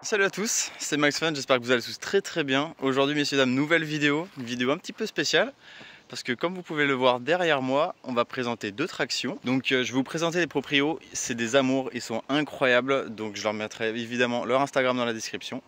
Salut à tous, c'est Max Fun, j'espère que vous allez tous très bien. Aujourd'hui messieurs dames, nouvelle vidéo, une vidéo un petit peu spéciale. Parce que comme vous pouvez le voir derrière moi, on va présenter deux tractions. Donc je vais vous présenter les proprios, c'est des amours, ils sont incroyables. Donc je leur mettrai évidemment leur Instagram dans la description.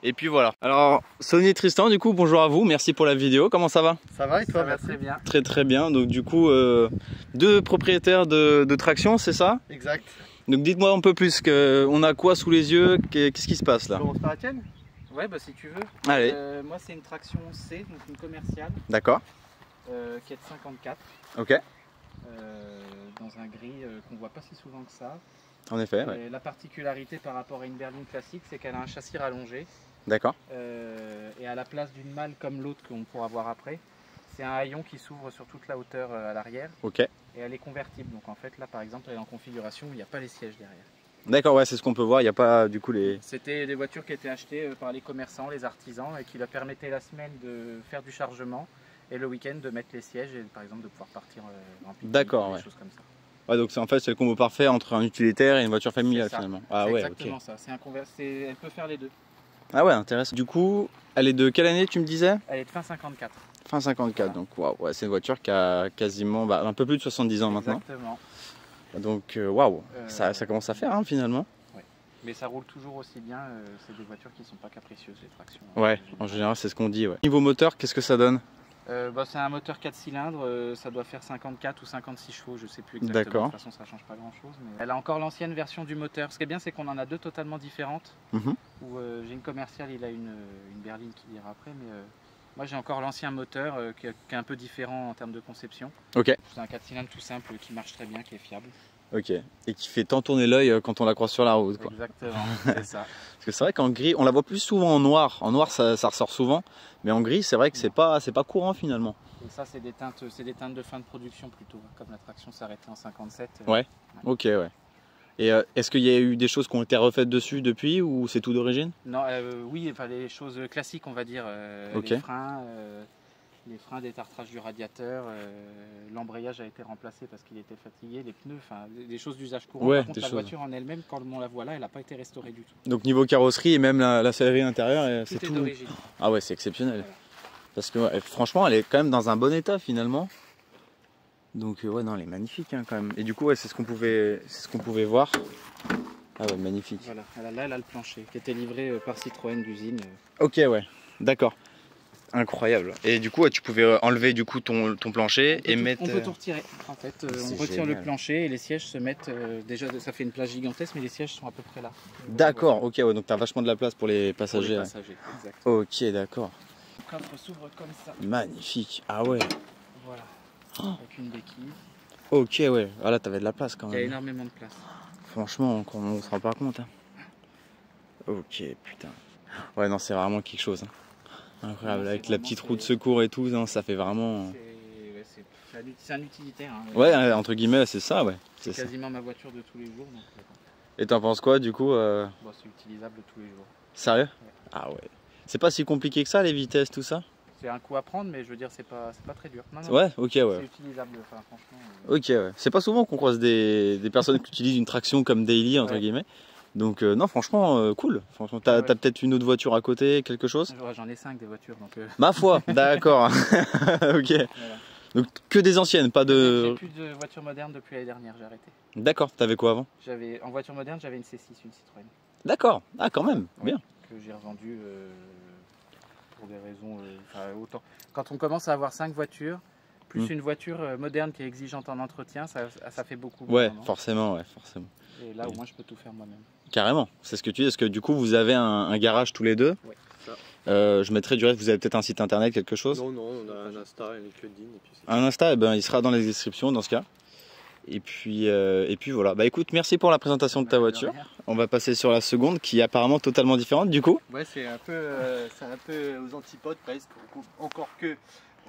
Et puis voilà. Alors Sony et Tristan, du coup bonjour à vous, merci pour la vidéo, comment ça va? Ça va et toi? Ça va très bien. Très bien, donc du coup deux propriétaires de tractions, c'est ça? Exact. Donc dites-moi un peu plus, on a quoi sous les yeux, qu'est-ce qui se passe là? Tu commences par la tienne? Ouais, bah si tu veux. Allez. Moi c'est une traction C, donc une commerciale. D'accord. Qui est de 54. Ok. Dans un gris qu'on voit pas si souvent que ça. En effet, ouais. La particularité par rapport à une berline classique, c'est qu'elle a un châssis rallongé. D'accord. Et à la place d'une malle comme l'autre qu'on pourra voir après, c'est un haillon qui s'ouvre sur toute la hauteur à l'arrière. Ok. Et elle est convertible. Donc en fait là par exemple elle est en configuration où il n'y a pas les sièges derrière. D'accord, ouais, c'est ce qu'on peut voir, il n'y a pas du coup les... C'était des voitures qui étaient achetées par les commerçants, les artisans, et qui leur permettaient la semaine de faire du chargement et le week-end de mettre les sièges et par exemple de pouvoir partir en pique-nique, D'accord, des ouais. choses comme ça. Ouais, donc en fait c'est le combo parfait entre un utilitaire et une voiture familiale finalement. Ah ouais, exactement ok. ça, elle peut faire les deux. Ah ouais, intéressant. Du coup, elle est de quelle année tu me disais? Elle est de fin 54. Fin 54, voilà. Donc waouh, ouais, c'est une voiture qui a quasiment un peu plus de 70 ans maintenant. Exactement. Donc waouh, ça commence à faire hein, finalement. Ouais. Mais ça roule toujours aussi bien, c'est des voitures qui ne sont pas capricieuses les tractions. Ouais, en général c'est ce qu'on dit. Ouais. Niveau moteur, qu'est-ce que ça donne? C'est un moteur 4 cylindres, ça doit faire 54 ou 56 chevaux, je sais plus exactement. D'accord. De toute façon ça change pas grand chose. Mais... Elle a encore l'ancienne version du moteur. Ce qui est bien c'est qu'on en a deux totalement différentes. Où j'ai une commerciale, il a une berline qui ira après, mais moi j'ai encore l'ancien moteur qui est un peu différent en termes de conception. Ok. C'est un 4 cylindres tout simple qui marche très bien, qui est fiable. Ok. Et qui fait tant tourner l'œil quand on la croise sur la route, quoi. Exactement, c'est ça. Parce que c'est vrai qu'en gris, on la voit plus souvent en noir. En noir ça ressort souvent, mais en gris c'est vrai que c'est pas courant finalement. Et ça c'est des teintes de fin de production plutôt, comme la traction s'est arrêtée en 57. Ouais. Ok, ouais. Et est-ce qu'il y a eu des choses qui ont été refaites dessus depuis ou c'est tout d'origine? Non, oui, enfin les choses classiques on va dire, Ok. les freins, détartrage du radiateur, l'embrayage a été remplacé parce qu'il était fatigué, les pneus, enfin des choses d'usage courant. Ouais, par contre la voiture en elle-même, quand on la voit là, elle n'a pas été restaurée du tout. Donc niveau carrosserie et même la sellerie intérieure, c'est Tout est tout d'origine. Ah ouais, c'est exceptionnel. Voilà. Parce que ouais, franchement, elle est quand même dans un bon état finalement. Donc ouais, non, elle est magnifique hein, quand même. Et du coup, ouais, c'est ce qu'on pouvait voir. Ah ouais, magnifique. Voilà, là elle a le plancher qui était livré par Citroën d'usine. Ok, ouais, d'accord. Incroyable. Et du coup, ouais, tu pouvais enlever du coup ton plancher et mettre. On peut tout retirer. En fait, on retire génial. le plancher et les sièges se mettent. Déjà, ça fait une place gigantesque, mais les sièges sont à peu près là. D'accord, ok, ouais, donc tu as vachement de la place pour les passagers. Pour les passagers, exactement. Ok, d'accord. Le coffre s'ouvre comme ça. Magnifique. Ah ouais. Voilà. Oh. Avec une béquille. Ok, ouais. Ah là, t'avais de la place quand Il y a même. énormément de place. Franchement, on se rend pas compte. Hein. Ok, putain. Ouais, non, c'est vraiment quelque chose. Hein. Incroyable. Non, avec la petite roue de secours et tout, non, ça fait vraiment. C'est un utilitaire. Hein. Ouais, entre guillemets, c'est ça, ouais. C'est quasiment ma voiture de tous les jours. Donc, et t'en penses quoi du coup bon, c'est utilisable tous les jours. Sérieux? Ouais. Ah ouais. C'est pas si compliqué que ça, les vitesses, tout ça? C'est un coup à prendre, mais je veux dire, c'est pas très dur. Non, non, ouais, ok, ouais. C'est utilisable, enfin, franchement. Ok, ouais. C'est pas souvent qu'on croise des personnes qui utilisent une traction comme daily, entre guillemets. Donc non, franchement, cool. Franchement, t'as peut-être une autre voiture à côté, quelque chose? J'en ai 5 des voitures. Donc, Ma foi, d'accord. Ok. Voilà. Donc que des anciennes, pas de... J'ai plus de voiture moderne depuis l'année dernière, j'ai arrêté. D'accord, t'avais quoi avant? En voiture moderne, j'avais une C6, une Citroën. D'accord, ah quand même, Ouais, bien. que j'ai revendue pour des raisons... autant. Quand on commence à avoir 5 voitures, plus une voiture moderne qui est exigeante en entretien, ça fait beaucoup. Ouais, forcément, ouais, forcément. Et là, au moins, je peux tout faire moi-même. Carrément, c'est ce que tu dis. Est-ce que du coup, vous avez un garage tous les deux? Oui, c'est ça. Je mettrai du reste, vous avez peut-être un site internet, quelque chose? Non, on a un Insta et un LinkedIn. Et puis un Insta, eh ben, il sera dans les descriptions dans ce cas. Et puis voilà. Bah écoute, merci pour la présentation de ta voiture. On va passer sur la seconde qui est apparemment totalement différente du coup. Ouais, c'est un peu aux antipodes presque. Encore que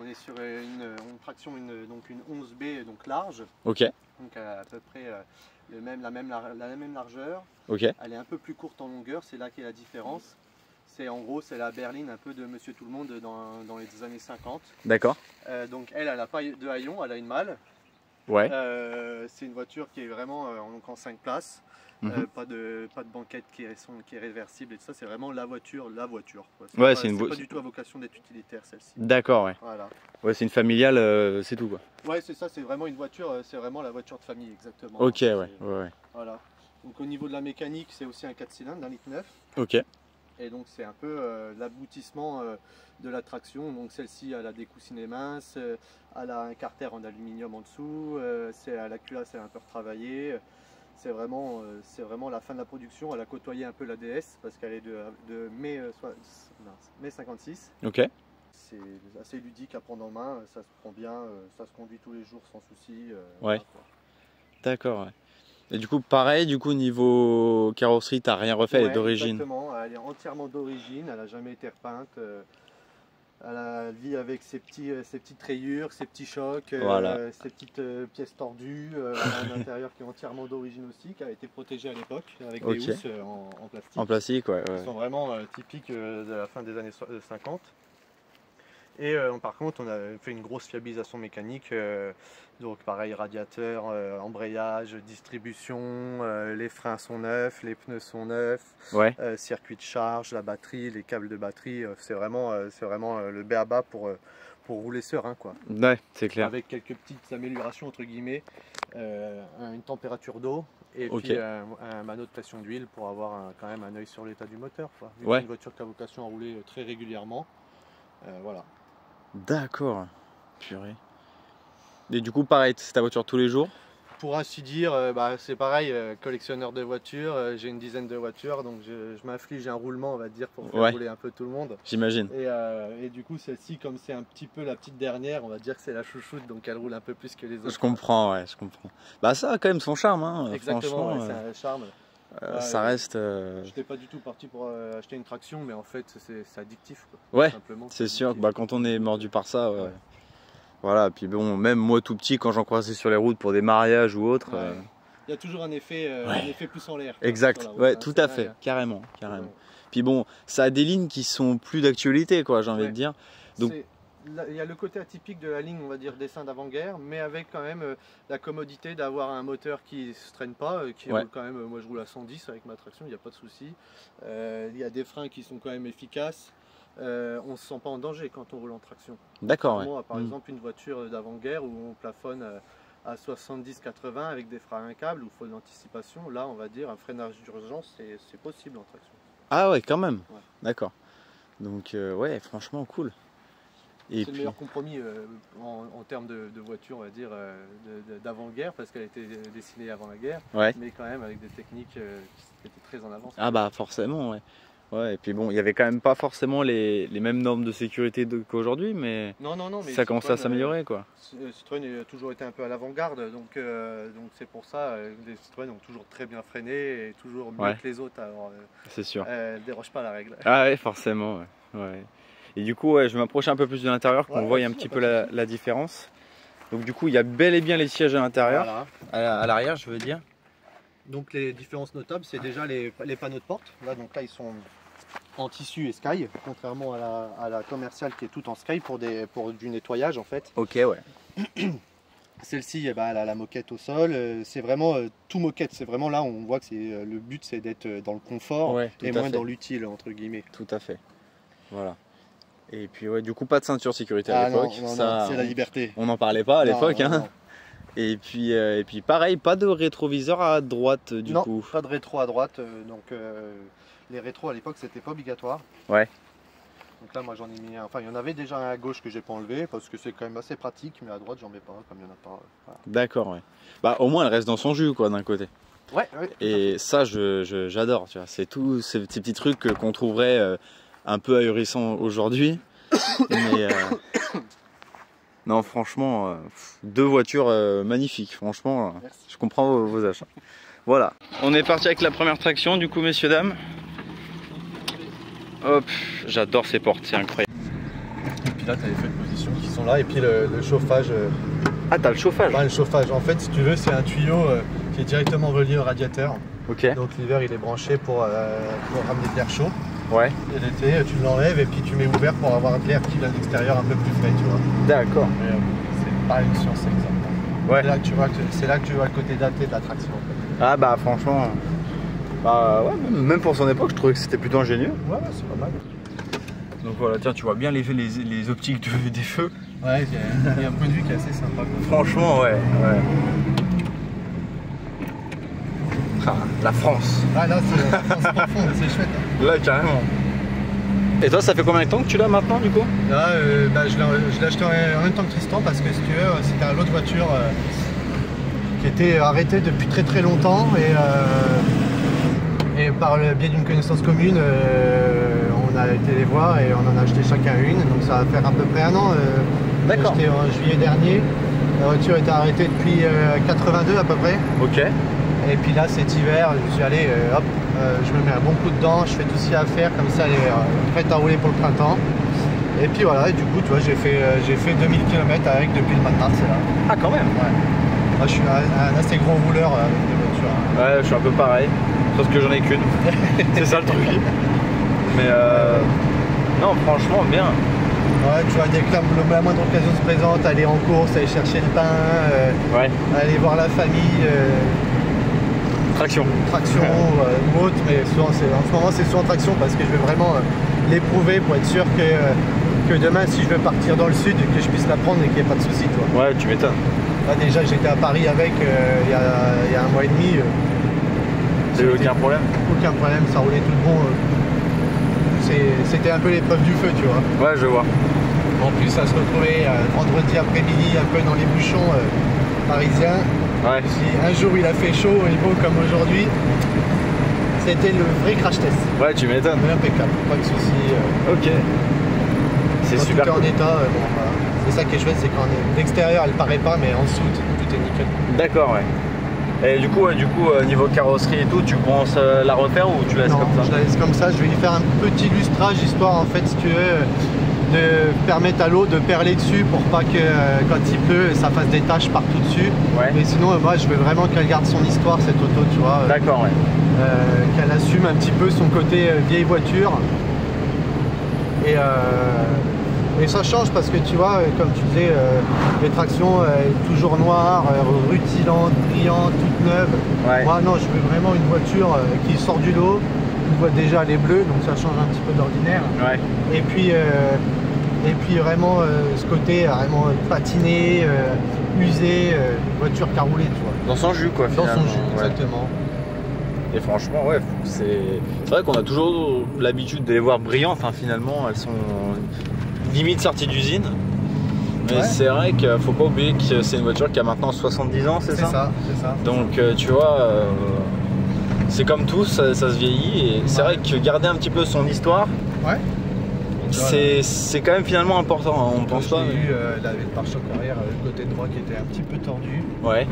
on est sur une traction, donc une 11B donc large. Ok. Donc à peu près la même largeur. Ok. Elle est un peu plus courte en longueur, c'est là qu'est la différence. En gros, c'est la berline un peu de Monsieur Tout le Monde dans les années 50. D'accord. Donc elle n'a pas de haillons, elle a une malle. Ouais. C'est une voiture qui est vraiment en 5 places. Pas de banquette qui est réversible et tout ça, c'est vraiment la voiture quoi. Ouais, c'est pas du tout à vocation d'être utilitaire celle-ci. D'accord, ouais. Voilà. Ouais, c'est une familiale, c'est tout quoi. Ouais, c'est ça, c'est vraiment une voiture, c'est vraiment la voiture de famille exactement. Ok, ouais. Voilà. Donc au niveau de la mécanique, c'est aussi un 4 cylindres d'un litre 9. Ok. Et donc c'est un peu l'aboutissement de la traction. Donc celle-ci, elle a des coussinets minces, elle a un carter en aluminium en dessous, la culasse est un peu retravaillée. C'est vraiment la fin de la production. Elle a côtoyé un peu la DS parce qu'elle est de mai 56. Ok. C'est assez ludique à prendre en main, ça se prend bien, ça se conduit tous les jours sans souci. Ouais. D'accord. Ouais. Et du coup, pareil, niveau carrosserie, t'as rien refait, elle est d'origine. Exactement, elle est entièrement d'origine, elle n'a jamais été repeinte. Elle vit avec ses petites rayures, ses petits chocs, voilà. ses petites pièces tordues, à l'intérieur qui est entièrement d'origine aussi, qui a été protégée à l'époque avec des housses en plastique. En plastique, ouais. Qui sont vraiment typiques de la fin des années 50. Et par contre, on a fait une grosse fiabilisation mécanique, donc pareil, radiateur, embrayage, distribution, les freins sont neufs, les pneus sont neufs, circuit de charge, la batterie, les câbles de batterie, c'est vraiment le b.a.-ba pour rouler serein quoi. Ouais, c'est clair. Avec quelques petites améliorations entre guillemets, une température d'eau et puis un manot de pression d'huile pour avoir quand même un œil sur l'état du moteur quoi. Vu que c'est une voiture qui a vocation à rouler très régulièrement, voilà. D'accord, purée. Et du coup, pareil, c'est ta voiture tous les jours? Pour ainsi dire, c'est pareil, collectionneur de voitures, j'ai une dizaine de voitures, donc je m'inflige un roulement, on va dire, pour faire rouler un peu tout le monde. J'imagine. Et du coup, celle-ci, comme c'est un petit peu la petite dernière, on va dire que c'est la chouchoute, donc elle roule un peu plus que les autres. Je comprends, ouais, je comprends. Bah ça a quand même son charme, hein. Exactement, c'est un charme. Ça reste... Je n'étais pas du tout parti pour acheter une traction, mais en fait c'est addictif quoi. Ouais, c'est sûr, quand on est mordu par ça, voilà, puis bon, même moi tout petit, quand j'en croisais sur les routes pour des mariages ou autres... Il y a toujours un effet plus en l'air. Exact, ouais, tout à fait, carrément. Puis bon, ça a des lignes qui sont plus d'actualité, quoi, j'ai envie de dire. Donc... Il y a le côté atypique de la ligne, on va dire, dessin d'avant-guerre, mais avec quand même la commodité d'avoir un moteur qui ne se traîne pas, qui roule quand même, moi je roule à 110 avec ma traction, il n'y a pas de souci. Il y a des freins qui sont quand même efficaces, on ne se sent pas en danger quand on roule en traction. D'accord. Par exemple une voiture d'avant-guerre où on plafonne à 70-80 avec des freins à un câble, où il faut de l'anticipation, là on va dire un freinage d'urgence c'est possible en traction. Ah ouais, quand même, d'accord. Donc ouais, franchement cool. C'est le meilleur compromis en termes de voiture, on va dire, d'avant-guerre, parce qu'elle a été dessinée avant la guerre, mais quand même avec des techniques qui étaient très en avance. Ah bah forcément, ouais. Et puis bon, il n'y avait quand même pas forcément les mêmes normes de sécurité qu'aujourd'hui, mais, mais ça commençait à s'améliorer quoi. Citroën a toujours été un peu à l'avant-garde, donc c'est pour ça les Citroën ont toujours très bien freiné et toujours mieux que les autres, alors c'est sûr. Elles ne dérogent pas à la règle. Ah ouais, forcément, ouais. Et du coup, je vais m'approcher un peu plus de l'intérieur, qu'on voit un petit peu la différence. Donc du coup, il y a bel et bien les sièges à l'intérieur, à l'arrière je veux dire. Donc les différences notables, c'est déjà les panneaux de porte. Là ils sont en tissu et sky, contrairement à la commerciale qui est toute en sky pour du nettoyage en fait. Ok, ouais. Celle-ci, eh ben, elle a la moquette au sol. C'est vraiment tout moquette. C'est vraiment là où on voit que le but, c'est d'être dans le confort et moins dans l'utile, entre guillemets. Tout à fait. Voilà. Et puis ouais, du coup pas de ceinture sécurité à l'époque. Ça, c'est la liberté. On n'en parlait pas à l'époque. Hein. Et puis pareil, pas de rétroviseur à droite du coup. Non, pas de rétro à droite. Donc les rétros à l'époque c'était pas obligatoire. Ouais. Donc là moi j'en ai mis un. Enfin il y en avait déjà un à gauche que j'ai pas enlevé parce que c'est quand même assez pratique, mais à droite j'en mets pas comme il y en a pas. Voilà. D'accord, ouais. Bah au moins elle reste dans son jus quoi d'un côté. Ouais. Et ça j'adore, tu vois. C'est tous ces petits trucs qu'on trouverait un peu ahurissants aujourd'hui. Mais non franchement, deux voitures magnifiques, franchement, je comprends vos achats. Voilà, on est parti avec la première traction du coup messieurs dames. Hop, j'adore ces portes, c'est incroyable. Et puis là tu as les feux de position qui sont là et puis le chauffage. Ah t'as le chauffage? Le chauffage, en fait si tu veux c'est un tuyau qui est directement relié au radiateur. Ok. Donc l'hiver il est branché pour ramener de l'air chaud. Ouais. Et l'été, tu l'enlèves et puis tu mets ouvert pour avoir de l'air qui vient de l'extérieur un peu plus frais, tu vois. D'accord. C'est pas une science exacte. Ouais. C'est là que tu vois le côté daté de l'attraction. Ah bah franchement, bah ouais, même pour son époque, je trouvais que c'était plutôt ingénieux. Ouais, c'est pas mal. Donc voilà, tiens, tu vois bien les optiques des feux. Ouais, il y a un point de vue qui est assez sympa. Franchement, ouais. Ah, la France. Ah là, c'est la France profonde, c'est chouette. Hein. Là, carrément. Et toi, ça fait combien de temps que tu l'as maintenant, du coup? Là, je l'ai acheté en même temps que Tristan parce que si tu veux, c'était l'autre voiture qui était arrêtée depuis très très longtemps et par le biais d'une connaissance commune, on a été les voir et on en a acheté chacun une. Donc ça va faire à peu près un an. D'accord. J'ai acheté en juillet dernier. La voiture était arrêtée depuis 82 à peu près. Ok. Et puis là cet hiver, je suis allé, hop, je me mets un bon coup dedans, je fais tout ce qu'il y a à faire, comme ça elle est prête à rouler pour le printemps. Et puis voilà, et du coup, tu vois, j'ai fait 2000 km avec depuis le matin, c'est là. Ah quand même. Ouais. Moi je suis un assez gros rouleur avec des voitures. Ouais, je suis un peu pareil, sauf que j'en ai qu'une. C'est ça le truc. Mais non, franchement, bien. Ouais, tu vois, dès que la moindre occasion se présente, aller en course, aller chercher le pain, aller voir la famille. Traction ou autre, mais souvent en ce moment c'est souvent traction parce que je veux vraiment l'éprouver pour être sûr que demain si je veux partir dans le sud que je puisse la prendre et qu'il n'y ait pas de soucis. Ouais, tu m'étonnes. Là déjà j'étais à Paris avec il y a un mois et demi. T'as eu aucun problème? Aucun problème, ça roulait tout bon. C'était un peu l'épreuve du feu, tu vois. Ouais, je vois. En plus à se retrouver vendredi après-midi un peu dans les bouchons parisiens. Ouais. Si un jour il a fait chaud et beau comme aujourd'hui, c'était le vrai crash test. Ouais, tu m'étonnes. Impeccable, pas de soucis. Ok. C'est super. Tout est en état, bon, voilà. C'est ça qui est chouette, c'est qu'en l'extérieur elle paraît pas, mais en dessous tout est nickel. D'accord, ouais. Et du coup, niveau carrosserie et tout, tu penses la refaire ou tu laisses comme ça? Je la laisse comme ça, je vais lui faire un petit lustrage histoire en fait si tu veux de permettre à l'eau de perler dessus pour pas que quand il pleut ça fasse des taches partout dessus. Ouais. Mais sinon moi je veux vraiment qu'elle garde son histoire cette auto, tu vois. D'accord, ouais. Qu'elle assume un petit peu son côté vieille voiture. Et ça change parce que tu vois, comme tu disais, les tractions toujours noires, rutilantes, brillantes, toutes neuves. Ouais. Moi non, je veux vraiment une voiture qui sort du lot. Tu vois déjà elle est bleue, donc ça change un petit peu d'ordinaire. Ouais. Et puis vraiment ce côté vraiment patiné, usé, voiture qui a roulé, tu vois. Dans son jus quoi. Dans son jus, ouais. exactement. Et franchement, ouais, c'est vrai qu'on a toujours l'habitude de les voir brillantes. Enfin, finalement, elles sont limite sorties d'usine. Mais ouais. C'est vrai qu'il faut pas oublier que c'est une voiture qui a maintenant 70 ans, c'est ça? C'est ça. Donc, tu vois, c'est comme tout, ça se vieillit. Et c'est vrai que garder un petit peu son histoire, ouais. C'est quand même finalement important, hein, on pense pas. Elle avait le pare-choc arrière, le côté droit qui était un petit peu tordu. Ouais.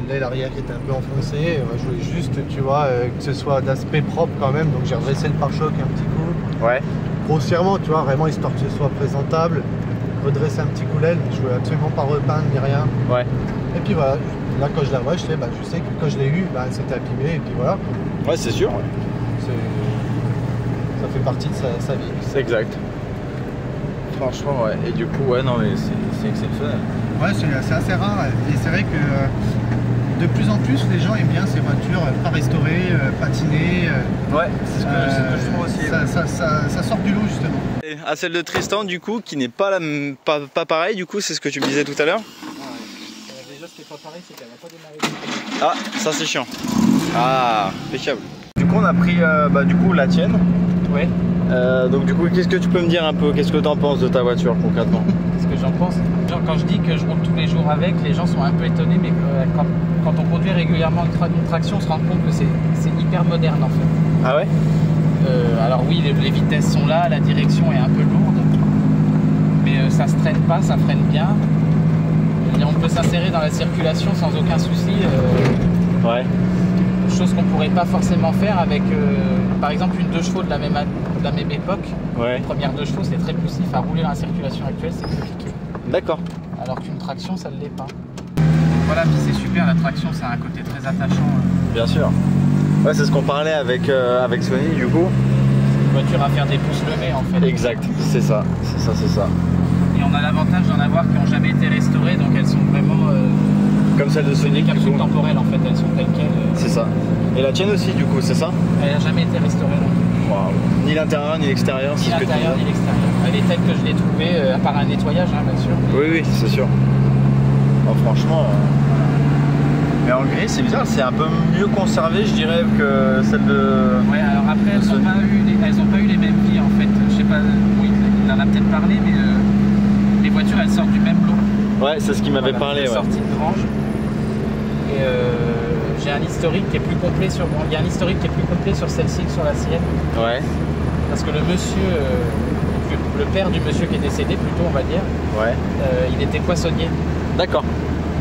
L'aile arrière qui était un peu enfoncée. Moi, je voulais juste, tu vois, que ce soit d'aspect propre quand même. Donc j'ai redressé le pare-choc un petit coup. Ouais. Grossièrement, tu vois, vraiment histoire que ce soit présentable. Redresser un petit coup l'aile. Je voulais absolument pas repeindre ni rien. Ouais. Et puis voilà. Là, quand je la vois, je sais que quand je l'ai eu, c'était abîmé. Et puis voilà. Ouais, c'est sûr. Ouais. Ça fait partie de sa vie. C'est exact. Franchement, ouais. Et du coup, ouais, non, mais c'est exceptionnel. Ouais, c'est assez rare. Et c'est vrai que de plus en plus, les gens aiment bien ces voitures pas restaurées, patinées. Ouais, c'est ce que je trouve aussi. Ça sort du lot, justement. Et à celle de Tristan, du coup, qui n'est pas, pas pareil, du coup, c'est ce que tu me disais tout à l'heure. Déjà, ce qui n'est pas pareil, c'est qu'elle n'a pas démarré. Ah, ça c'est chiant. Ah, impeccable. Du coup, on a pris du coup, la tienne. Ouais. Donc du coup, qu'est-ce que tu peux me dire un peu? Qu'est-ce que tu en penses de ta voiture concrètement? Ce que j'en pense, genre, quand je dis que je roule tous les jours avec, les gens sont un peu étonnés, mais quand on conduit régulièrement une traction, on se rend compte que c'est hyper moderne en fait. Ah ouais? Alors oui, les vitesses sont là, la direction est un peu lourde, mais ça se traîne pas, ça freine bien. Et on peut s'insérer dans la circulation sans aucun souci. Ouais. Chose qu'on pourrait pas forcément faire avec, par exemple, une 2 chevaux de la même époque. Ouais. Une première 2 chevaux, c'est très poussif. À rouler dans la circulation actuelle, c'est compliqué. D'accord. Alors qu'une traction, ça ne l'est pas. Voilà, puis c'est super, la traction, c'est un côté très attachant. Bien sûr. Ouais, c'est ce qu'on parlait avec Sony, du coup. C'est une voiture à faire des pouces levés, en fait. Exact, c'est ça. C'est ça. Et on a l'avantage d'en avoir qui n'ont jamais été restaurées, donc elles sont vraiment... Comme celle de Sony, des capsules temporelles, en fait, elles sont telles quelles. C'est ça. Et la tienne aussi, du coup, c'est ça? Elle n'a jamais été restaurée, non. Wow. Ni l'intérieur, ni l'extérieur, Ni l'intérieur, ni l'extérieur. Elle est telle que je l'ai trouvée, à part un nettoyage, hein, bien sûr. Oui, c'est sûr. Oh, franchement... Mais en gris, c'est bizarre, c'est un peu mieux conservé, je dirais, que celle de... Ouais, alors après, elles n'ont pas eu les mêmes vies, en fait. Je sais pas, oui, il en a peut-être parlé, mais les voitures, elles sortent du même lot. Ouais, c'est ce qu'il m'avait parlé, ouais. Sortie de Grange. Et j'ai un historique qui est plus complet sur... Il y a un historique qui est plus complet sur celle-ci que sur la sienne. Ouais. Parce que le monsieur, le père du monsieur qui est décédé, plutôt, on va dire, ouais. Il était poissonnier. D'accord.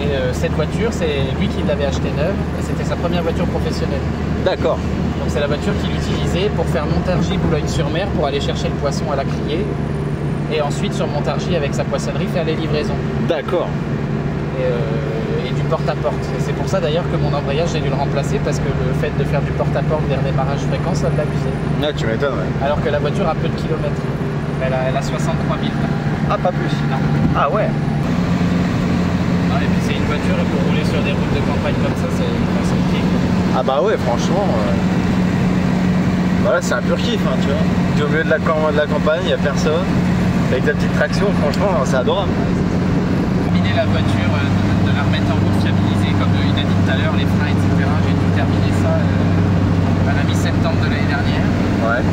Et cette voiture, c'est lui qui l'avait achetée neuve, et c'était sa première voiture professionnelle. D'accord. Donc c'est la voiture qu'il utilisait pour faire Montargis, Boulogne-sur-Mer, pour aller chercher le poisson à la criée, et ensuite sur Montargis avec sa poissonnerie faire les livraisons. D'accord. Et du porte-à-porte. Et c'est pour ça d'ailleurs que mon embrayage, j'ai dû le remplacer, parce que le fait de faire du porte-à-porte des redémarrages fréquents, ça l'abusait. Ah, tu m'étonnes, ouais. Alors que la voiture a peu de kilomètres. Elle a 63 000. Ah, pas plus? Non. Ah ouais. Et puis c'est une voiture pour rouler sur des routes de campagne comme ça, c'est kiff. Ah bah ouais, franchement, voilà, c'est un pur kiff, hein, tu vois. Tu es au milieu de la campagne, il n'y a personne, avec ta petite traction, franchement, c'est adorable. Terminé la voiture, de la remettre en route, fiabiliser, comme il a dit tout à l'heure, les freins, etc. J'ai tout terminé ça à la mi-septembre de l'année dernière. Ouais.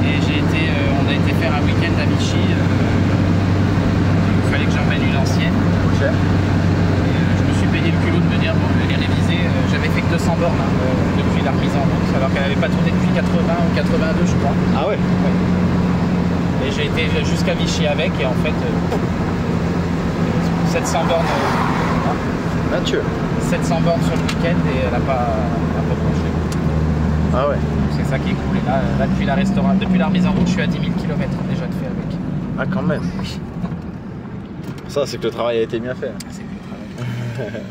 Et on a été faire un week-end à Vichy. Il fallait que j'emmène une ancienne. Ok. Je me suis payé le culot de me dire, bon, je vais les réviser. J'avais fait que 200 bornes depuis la remise en route, alors qu'elle n'avait pas tourné depuis 80 ou 82, je crois. Ah ouais, Et j'ai été jusqu'à Vichy avec, et en fait, 700 bornes. 700 bornes sur le week-end, et elle n'a pas penché. Ah ouais. C'est ça qui est cool. Et là, depuis la remise en route, je suis à 10 000 km déjà de fait avec. Ah, quand même. Ça, c'est que le travail a été bien fait. C'est que le travail.